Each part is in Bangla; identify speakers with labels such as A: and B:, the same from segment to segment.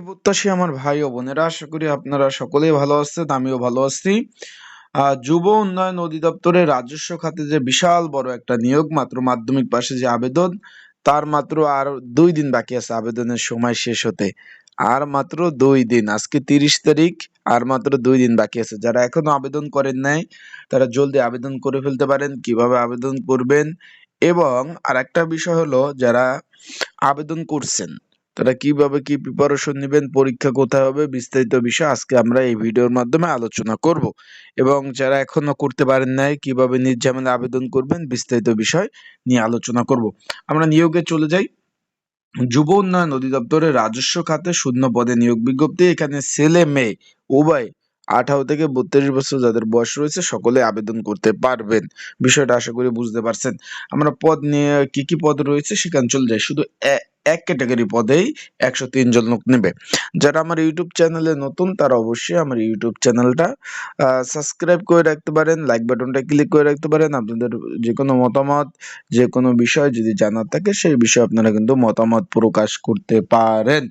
A: প্রত্যাশী আমার ভাই ও বোনেরা, আশা করি আপনারা সকলেই ভালো আছেন, আমিও ভালো আছি। যুব উন্নয়ন অধিদপ্তরের রাজস্ব খাতে যে বিশাল বড় একটা নিয়োগ, মাত্র মাধ্যমিক পাশে যে আবেদন, তার মাত্র আর 2 দিন বাকি আছে আবেদনের সময় শেষ হতে। আর মাত্র 2 দিন, আজকে 30 তারিখ। আর মাত্র 2 দিন বাকি আছে। যারা এখনো আবেদন করেন নাই, তারা জলদি আবেদন করে ফেলতে পারেন। কিভাবে আবেদন করবেন, এবং আরেকটা বিষয় হলো, যারা আবেদন করছেন তারা কিভাবে কি প্রিপারেশন নেবেন, পরীক্ষা কোথায় হবে, বিস্তারিত বিষয় আজকে আমরা এই ভিডিওর মাধ্যমে আলোচনা করব। এবং যারা এখনো করতে পারেন নাই, কিভাবে নির্ঝামেলা আবেদন করবেন, বিস্তারিত বিষয় নিয়ে আলোচনা করব। আমরা নিয়োগে চলে যাই। যুব উন্নয়ন অধিদপ্তরের রাজস্ব খাতে শূন্য পদে নিয়োগ বিজ্ঞপ্তি। এখানে ছেলে মেয়ে উভয় 18 থেকে 32 বছর যাদের বয়স রয়েছে সকলে আবেদন করতে পারবেন। বিষয়টা আশা করি বুঝতে পারছেন। আমরা পদ নিয়ে কি কি পদ রয়েছে সেখানে চলে যাই। শুধু এক ক্যাটাগরি পদেই 103 জন লোক নেবে। যারা আমার ইউটিউব চ্যানেলে নতুন, তারা অবশ্যই আমার ইউটিউব চ্যানেলটা সাবস্ক্রাইব করে রাখতে পারেন, লাইক বাটনটা ক্লিক করে রাখতে পারেন। আপনাদের যে কোনো মতামত, যে কোনো বিষয় যদি জানার থাকে, সেই বিষয়ে আপনারা কিন্তু মতামত প্রকাশ করতে পারেন।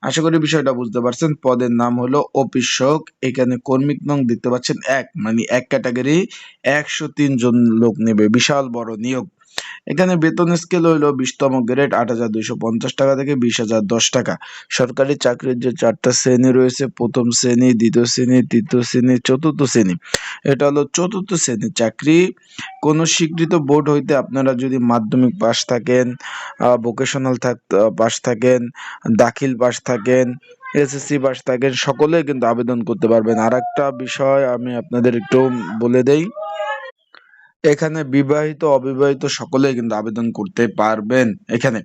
A: আশা করি বিষয়টা বুঝতে পারছেন। পদের নাম হলো অফিসক। এখানে কর্মিক নং দেখতে পাচ্ছেন 1, মানে এক ক্যাটাগরি 103 জন লোক নেবে। বিশাল বড় নিয়োগ। এখানে বেতন স্কেল হইলো 20তম গ্রেড 8,250 টাকা থেকে 20,010 টাকা। সরকারি চাকরির যে 4টা শ্রেণী রয়েছে, প্রথম শ্রেণী, দ্বিতীয় শ্রেণী, তৃতীয় শ্রেণী, চতুর্থ শ্রেণী। এটা হলো চতুর্থ শ্রেণীর চাকরি। কোনো স্বীকৃত বোর্ড হইতে আপনারা যদি মাধ্যমিক পাস থাকেন, ভোকেশনাল পাস থাকেন, দাখিল পাস থাকেন, এসএসসি পাস থাকেন, সকলেই কিন্তু আবেদন করতে পারবেন। আর একটা বিষয় আমি আপনাদের একটু বলে দেই, এখানে বিবাহিত অবিবাহিত সকলেই কিন্তু আবেদন করতে পারবেন এখানে।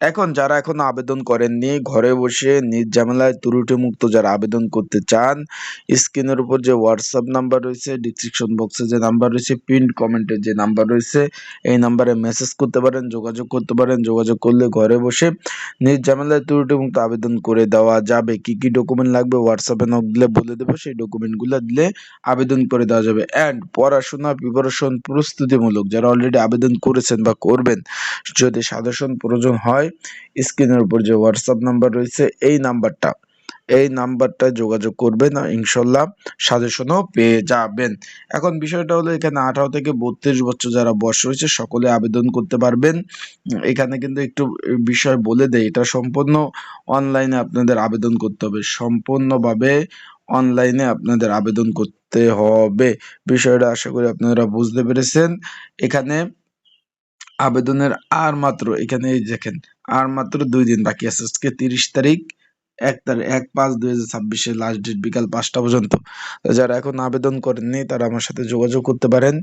A: এখন যারা এখনো আবেদন করেননি, ঘরে বসে নির্ঝামেলায় ত্রুটিমুক্ত যারা আবেদন করতে চান, স্ক্রিনের উপর যে হোয়াটসঅ্যাপ নাম্বার রয়েছে, ডিসক্রিপশন বক্সে যে নাম্বার রয়েছে, পিন্ড কমেন্টের যে নাম্বার রয়েছে, এই নাম্বারে মেসেজ করতে পারেন, যোগাযোগ করতে পারেন। যোগাযোগ করলে ঘরে বসে নির্ঝামেলায় ত্রুটিমুক্ত আবেদন করে দেওয়া যাবে। কি কি ডকুমেন্ট লাগবে হোয়াটসঅ্যাপে নক দিলে বলে দেবো, সেই ডকুমেন্টগুলো দিলে আবেদন করে দেওয়া যাবে। অ্যান্ড পড়াশোনা প্রিপারেশন প্রস্তুতিমূলক যারা অলরেডি আবেদন করেছেন বা করবেন, যদি সাজেশন প্রয়োজন হয়, স্ক্রিনের উপর যে হোয়াটসঅ্যাপ নাম্বার রয়েছে, এই নাম্বারটা যোগাযোগ করবেন, ইনশাল্লাহ সাজেশনও পেয়ে যাবেন। এখন বিষয়টা হলো, এখানে 18 থেকে 32 বছর যারা বয়স রয়েছে সকলে আবেদন করতে পারবেন। এখানে কিন্তু একটু বিষয় বলে দেয়, এটা সম্পূর্ণ অনলাইনে আপনাদের আবেদন করতে হবে, সম্পূর্ণভাবে অনলাইনে আপনাদের আবেদন করতে হবে। বিষয়টা আশা করি আপনারা বুঝতে পেরেছেন। এখানে আবেদনের আর মাত্র, এখানে এই দেখেন, আর মাত্র 2 দিন বাকি আছে। আজকে 30 তারিখ, 1/5/2026 লাস্ট ডেট বিকাল 5টা পর্যন্ত। তো যারা এখন আবেদন করেননি তারা আমার সাথে যোগাযোগ করতে পারেন।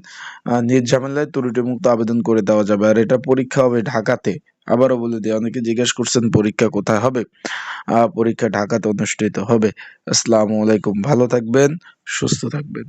A: নির্ঝামেলায় ত্রুটিমুক্ত আবেদন করে দেওয়া যাবে। আর এটা পরীক্ষা হবে ঢাকাতে। আবারও বলে দিই, অনেকে জিজ্ঞেস করছেন পরীক্ষা কোথায় হবে। পরীক্ষা ঢাকাতে অনুষ্ঠিত হবে। আসসালামু আলাইকুম, ভালো থাকবেন, সুস্থ থাকবেন।